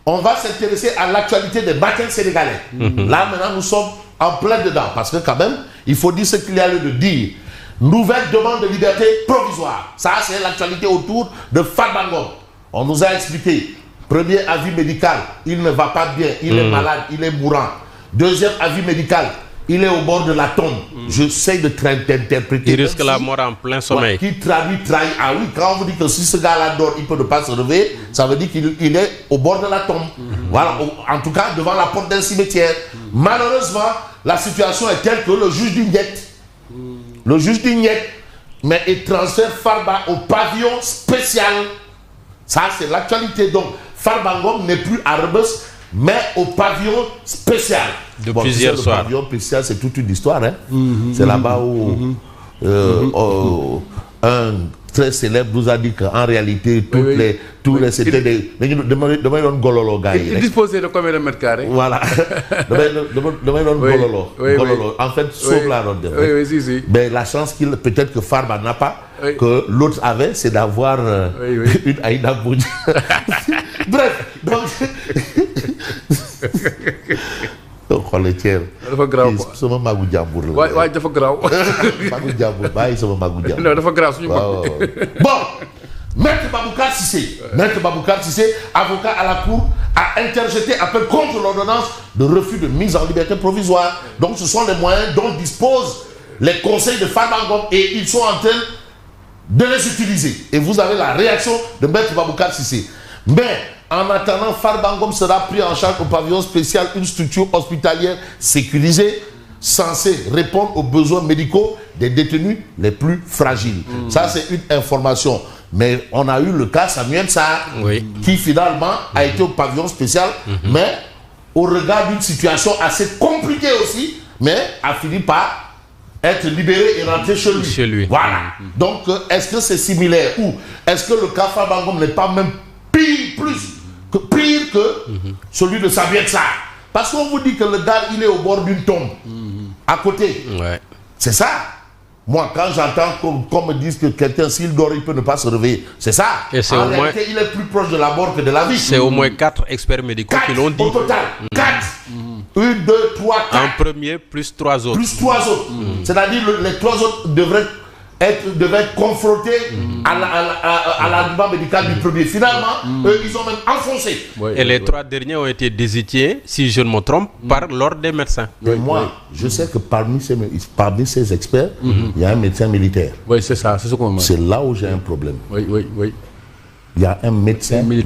on va s'intéresser à l'actualité des matin sénégalais. Là, maintenant, nous sommes en plein dedans. Parce que quand même, il faut dire ce qu'il y a lieu de dire. Nouvelle demande de liberté provisoire. Ça, c'est l'actualité autour de Farba Ngom. On nous a expliqué. Premier avis médical, il ne va pas bien, il est malade, il est mourant. Deuxième avis médical, il est au bord de la tombe. Je sais de t'interpréter. Il risque la mort en plein sommeil. Qui trahit. Ah oui, quand on vous dit que si ce gars-là dort, il peut ne pas se réveiller, ça veut dire qu'il est au bord de la tombe. Voilà, en tout cas, devant la porte d'un cimetière. Malheureusement, la situation est telle que le juge d'Ignette, mais il transfère Farba au pavillon spécial. Ça, c'est l'actualité. Donc, Farba Ngom n'est plus à Rebeuss, mais au pavillon spécial. De plusieurs soirs. Le pavillon spécial, c'est toute une histoire. Hein? C'est là-bas où un très célèbre nous a dit qu'en réalité, c'était des... gololo gars. Il disposait de combien de mètres carrés? Voilà. Gololo. En fait, sauf la ronde. Mais la chance peut-être que Farba n'a pas, que l'autre avait, c'est d'avoir une Aïda Boudj. Bref, donc... xool ceeb. dafa garaaw quoi sama magu jàmbur la. waay dafa garaaw. magu jàmbur bàyyi sama magu jàmbur. non dafa garaaw suñu mag. Bon, Maître Baboucar Cissé. Maître Baboucar Cissé, avocat à la cour, a interjeté appel contre l'ordonnance de refus de mise en liberté provisoire. Donc ce sont les moyens dont disposent les conseils de Farba Ngom et ils sont en train de les utiliser. Et vous avez la réaction de Maître Baboucar Cissé. Mais en attendant, Farba Ngom sera pris en charge au pavillon spécial, une structure hospitalière sécurisée, censée répondre aux besoins médicaux des détenus les plus fragiles. Ça, c'est une information. Mais on a eu le cas Samuel Sarr, qui finalement a été au pavillon spécial, mais au regard d'une situation assez compliquée aussi, mais a fini par être libéré et rentrer chez lui. Voilà. Donc, est-ce que c'est similaire ou est-ce que le cas Farba Ngom n'est pas même pire que celui de Samuel Sarr? Parce qu'on vous dit que le gars, il est au bord d'une tombe, à côté. C'est ça. Moi, quand j'entends qu'on me dise que quelqu'un, s'il dort, il peut ne pas se réveiller, c'est ça. Et c'est en réalité, il est plus proche de la mort que de la vie. C'est au moins 4 experts médicaux qui l'ont dit. Au total, 4. 1, 2, 3, 4. En premier, plus 3 autres. Plus 3 autres. C'est-à-dire les 3 autres devraient être confrontés à l'argument médical du premier. Finalement, eux, ils ont même enfoncé. Et les 3 derniers ont été désignés, si je ne me trompe, par l'ordre des médecins. Mais moi, je sais que parmi ces experts, il y a un médecin militaire. Oui, c'est ça, c'est ce qu'on m'a dit. C'est là où j'ai un problème. Oui. Il y a un médecin militaire.